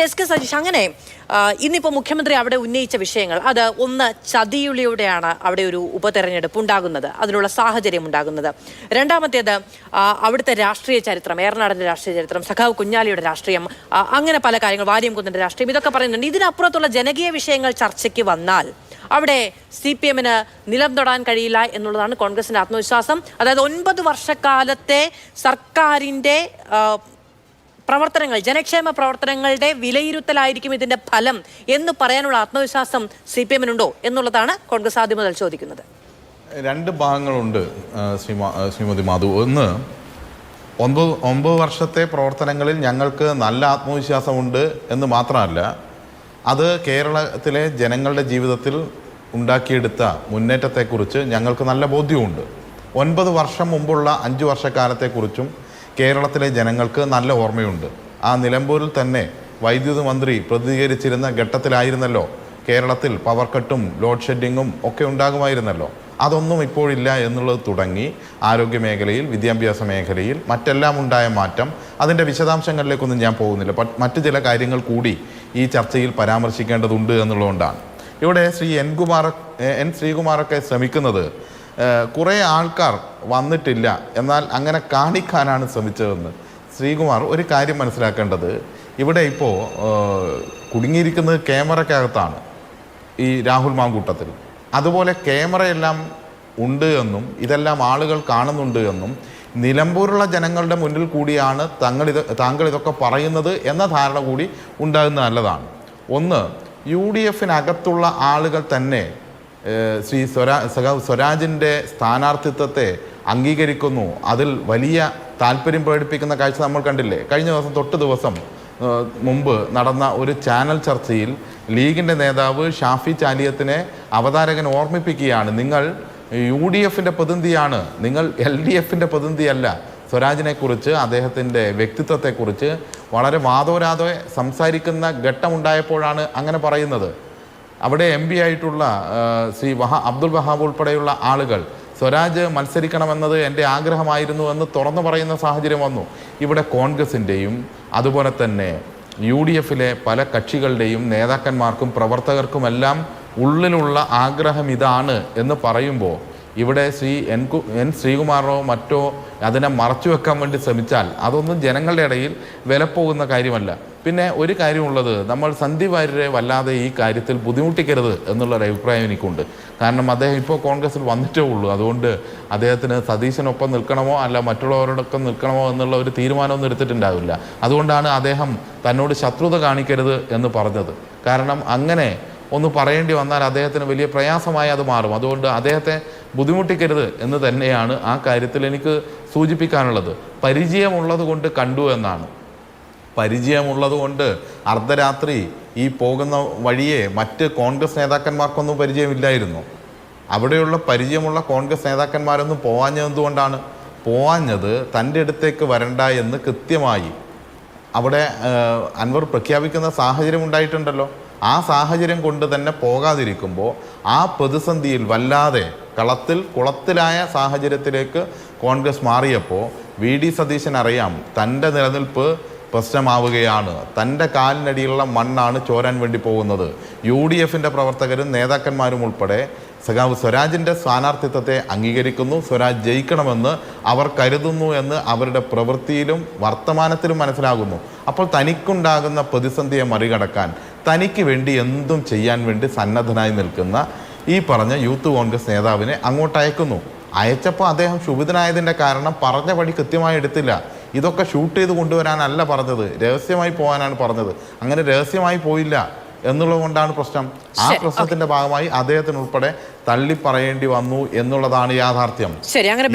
S K Sajeesh, അങ്ങനെ ഇന്നിപ്പോൾ മുഖ്യമന്ത്രി അവിടെ ഉന്നയിച്ച വിഷയങ്ങൾ, അത് ഒന്ന് ചതിയുളിയോടെയാണ് അവിടെ ഒരു ഉപതെരഞ്ഞെടുപ്പ് ഉണ്ടാകുന്നത്, അതിനുള്ള സാഹചര്യം ഉണ്ടാകുന്നത്. രണ്ടാമത്തേത് അവിടുത്തെ രാഷ്ട്രീയ ചരിത്രം, ഏറനാടിൻ്റെ രാഷ്ട്രീയ ചരിത്രം, സഖാവ് കുഞ്ഞാലിയുടെ രാഷ്ട്രീയം, അങ്ങനെ പല കാര്യങ്ങൾ, വാര്യംകുന്നൻ്റെ രാഷ്ട്രീയം, ഇതൊക്കെ പറയുന്നുണ്ട്. ഇതിനപ്പുറത്തുള്ള ജനകീയ വിഷയങ്ങൾ ചർച്ചയ്ക്ക് വന്നാൽ അവിടെ CPM-ന് നിലം തൊടാൻ കഴിയില്ല എന്നുള്ളതാണ് കോൺഗ്രസിന്റെ ആത്മവിശ്വാസം. അതായത് 9 വർഷക്കാലത്തെ സർക്കാരിൻ്റെ പ്രവർത്തനങ്ങൾ, ജനക്ഷേമ പ്രവർത്തനങ്ങളുടെ വിലയിരുത്തലായിരിക്കും ഇതിന്റെ ഫലം എന്ന് പറയാനുള്ള ആത്മവിശ്വാസം CPM-നുണ്ടോ എന്നുള്ളതാണ് കോൺഗ്രസ് ആദ്യം മുതൽ ചോദിക്കുന്നത്. രണ്ട് ഭാഗങ്ങളുണ്ട് ശ്രീമതി മാധു. ഒന്ന്, 9 വർഷത്തെ പ്രവർത്തനങ്ങളിൽ ഞങ്ങൾക്ക് നല്ല ആത്മവിശ്വാസമുണ്ട് എന്ന് മാത്രമല്ല, അത് കേരളത്തിലെ ജനങ്ങളുടെ ജീവിതത്തിൽ ഉണ്ടാക്കിയെടുത്ത മുന്നേറ്റത്തെക്കുറിച്ച് ഞങ്ങൾക്ക് നല്ല ബോധ്യമുണ്ട്. 9 വർഷം മുമ്പുള്ള 5 വർഷക്കാലത്തെക്കുറിച്ചും കേരളത്തിലെ ജനങ്ങൾക്ക് നല്ല ഓർമ്മയുണ്ട്. ആ നിലമ്പൂരിൽ തന്നെ വൈദ്യുതി മന്ത്രി പ്രതികരിച്ചിരുന്ന ഘട്ടത്തിലായിരുന്നല്ലോ കേരളത്തിൽ പവർ കട്ടും ലോഡ് ഷെഡിങ്ങും ഒക്കെ ഉണ്ടാകുമായിരുന്നല്ലോ. അതൊന്നും ഇപ്പോഴില്ല എന്നുള്ളത് തുടങ്ങി ആരോഗ്യ മേഖലയിൽ, വിദ്യാഭ്യാസ മേഖലയിൽ മറ്റെല്ലാം ഉണ്ടായ മാറ്റം, അതിൻ്റെ വിശദാംശങ്ങളിലേക്കൊന്നും ഞാൻ പോകുന്നില്ല. മറ്റു ചില കാര്യങ്ങൾ കൂടി ഈ ചർച്ചയിൽ പരാമർശിക്കേണ്ടതുണ്ട് എന്നുള്ളതുകൊണ്ടാണ്. ഇവിടെ എൻ ശ്രീകുമാറൊക്കെ ശ്രമിക്കുന്നത് കുറേ ആൾക്കാർ വന്നിട്ടില്ല, എന്നാൽ അങ്ങനെ കാണിക്കാനാണ് ശ്രമിച്ചതെന്ന്. ശ്രീകുമാർ, ഒരു കാര്യം മനസ്സിലാക്കേണ്ടത്, ഇവിടെ ഇപ്പോൾ കുടുങ്ങിയിരിക്കുന്നത് ക്യാമറയ്ക്കകത്താണ് ഈ രാഹുൽ മാങ്കൂട്ടത്തിൽ. അതുപോലെ ക്യാമറയെല്ലാം ഉണ്ട് എന്നും ഇതെല്ലാം ആളുകൾ കാണുന്നുണ്ട് എന്നും നിലമ്പൂരുള്ള ജനങ്ങളുടെ മുന്നിൽ കൂടിയാണ് താങ്കൾ ഇതൊക്കെ പറയുന്നത് എന്ന ധാരണ കൂടി ഉണ്ടാകുന്നത് നല്ലതാണ്. ഒന്ന്, UDF-നകത്തുള്ള ആളുകൾ തന്നെ സ്വരാജിൻ്റെ സ്ഥാനാർത്ഥിത്വത്തെ അംഗീകരിക്കുന്നു, അതിൽ വലിയ താല്പര്യം പ്രകടിപ്പിക്കുന്ന കാഴ്ച നമ്മൾ കണ്ടില്ലേ. കഴിഞ്ഞ ദിവസം മുമ്പ് നടന്ന ഒരു ചാനൽ ചർച്ചയിൽ ലീഗിൻ്റെ നേതാവ് ഷാഫി ചാലിയത്തിനെ അവതാരകൻ ഓർമ്മിപ്പിക്കുകയാണ്, നിങ്ങൾ UDF-ൻ്റെ പ്രതിനിധിയാണ്, നിങ്ങൾ LDF-ൻ്റെ പ്രതിനിധിയല്ല. സ്വരാജിനെക്കുറിച്ച്, അദ്ദേഹത്തിൻ്റെ വ്യക്തിത്വത്തെക്കുറിച്ച് വളരെ വാദോരാതെ സംസാരിക്കുന്ന ഘട്ടമുണ്ടായപ്പോഴാണ് അങ്ങനെ പറയുന്നത്. അവിടെ MP ആയിട്ടുള്ള ശ്രീ അബ്ദുൽ വഹാബ് ഉൾപ്പെടെയുള്ള ആളുകൾ സ്വരാജ് മത്സരിക്കണമെന്നത് എൻ്റെ ആഗ്രഹമായിരുന്നു എന്ന് തുറന്നു പറയുന്ന സാഹചര്യം വന്നു. ഇവിടെ കോൺഗ്രസിൻ്റെയും അതുപോലെ തന്നെ UDF-ലെ പല കക്ഷികളുടെയും നേതാക്കന്മാർക്കും പ്രവർത്തകർക്കുമെല്ലാം ഉള്ളിലുള്ള ആഗ്രഹം ഇതാണ് എന്ന് പറയുമ്പോൾ ഇവിടെ എൻ ശ്രീകുമാറോ മറ്റോ അതിനെ മറച്ചു വെക്കാൻ വേണ്ടി ശ്രമിച്ചാൽ അതൊന്നും ജനങ്ങളുടെ ഇടയിൽ വിലപ്പോകുന്ന കാര്യമല്ല. പിന്നെ ഒരു കാര്യമുള്ളത്, നമ്മൾ സന്ദീപ് വാര്യരെ വല്ലാതെ ഈ കാര്യത്തിൽ ബുദ്ധിമുട്ടിക്കരുത് എന്നുള്ളൊരു അഭിപ്രായം എനിക്കുണ്ട്. കാരണം അദ്ദേഹം ഇപ്പോൾ കോൺഗ്രസിൽ വന്നിട്ടേ ഉള്ളൂ. അതുകൊണ്ട് അദ്ദേഹത്തിന് സതീശനൊപ്പം നിൽക്കണമോ അല്ല മറ്റുള്ളവരോടൊപ്പം നിൽക്കണമോ എന്നുള്ള ഒരു തീരുമാനമൊന്നും എടുത്തിട്ടുണ്ടാവില്ല. അതുകൊണ്ടാണ് അദ്ദേഹം തന്നോട് ശത്രുത കാണിക്കരുത് എന്ന് പറഞ്ഞത്. കാരണം അങ്ങനെ ഒന്ന് പറയേണ്ടി വന്നാൽ അദ്ദേഹത്തിന് വലിയ പ്രയാസമായി അത് മാറും. അതുകൊണ്ട് അദ്ദേഹത്തെ ബുദ്ധിമുട്ടിക്കരുത് എന്ന് തന്നെയാണ് ആ കാര്യത്തിൽ എനിക്ക് സൂചിപ്പിക്കാനുള്ളത്. പരിചയമുള്ളത് കൊണ്ട് കണ്ടു എന്നാണ്. പരിചയമുള്ളത് കൊണ്ട് അർദ്ധരാത്രി ഈ പോകുന്ന വഴിയെ മറ്റ് കോൺഗ്രസ് നേതാക്കന്മാർക്കൊന്നും പരിചയമില്ലായിരുന്നു. അവിടെയുള്ള പരിചയമുള്ള കോൺഗ്രസ് നേതാക്കന്മാരൊന്നും പോവാഞ്ഞതുകൊണ്ടാണ്. പോവാഞ്ഞത് തൻ്റെ അടുത്തേക്ക് വരണ്ട എന്ന് കൃത്യമായി അവിടെ അൻവർ പ്രഖ്യാപിക്കുന്ന സാഹചര്യം ഉണ്ടായിട്ടുണ്ടല്ലോ. ആ സാഹചര്യം കൊണ്ട് തന്നെ പോകാതിരിക്കുമ്പോൾ ആ പ്രതിസന്ധിയിൽ വല്ലാതെ കുളത്തിലായ സാഹചര്യത്തിലേക്ക് കോൺഗ്രസ് മാറിയപ്പോൾ VD സതീശൻ അറിയാം തൻ്റെ നിലനിൽപ്പ് പ്രശ്നമാവുകയാണ്, തൻ്റെ കാലിനടിയിലുള്ള മണ്ണാണ് ചോരാൻ വേണ്ടി പോകുന്നത്. UDF-ൻ്റെ പ്രവർത്തകരും നേതാക്കന്മാരും ഉൾപ്പെടെ സഖാവ് സ്വരാജിൻ്റെ സ്ഥാനാർത്ഥിത്വത്തെ അംഗീകരിക്കുന്നു, സ്വരാജ് ജയിക്കണമെന്ന് അവർ കരുതുന്നു എന്ന് അവരുടെ പ്രവൃത്തിയിലും വർത്തമാനത്തിലും മനസ്സിലാകുന്നു. അപ്പോൾ തനിക്കുണ്ടാകുന്ന പ്രതിസന്ധിയെ മറികടക്കാൻ തനിക്ക് വേണ്ടി എന്തും ചെയ്യാൻ വേണ്ടി സന്നദ്ധനായി നിൽക്കുന്ന ഈ പറഞ്ഞ യൂത്ത് കോൺഗ്രസ് നേതാവിനെ അങ്ങോട്ട് അയച്ചപ്പോൾ അദ്ദേഹം ക്ഷുഭിതനായതിൻ്റെ കാരണം പറഞ്ഞ വഴി കൃത്യമായി എടുത്തില്ല. ഇതൊക്കെ ഷൂട്ട് ചെയ്ത് കൊണ്ടുവരാനല്ല പറഞ്ഞത്, രഹസ്യമായി പോകാനാണ് പറഞ്ഞത്. അങ്ങനെ രഹസ്യമായി പോയില്ല എന്നുള്ളത് കൊണ്ടാണ് പ്രശ്നം. ആ പ്രശ്നത്തിന്റെ ഭാഗമായി അദ്ദേഹത്തിന് ഉൾപ്പെടെ തള്ളി പറയേണ്ടി വന്നു എന്നുള്ളതാണ് യാഥാർത്ഥ്യം. ശരി, അങ്ങനെ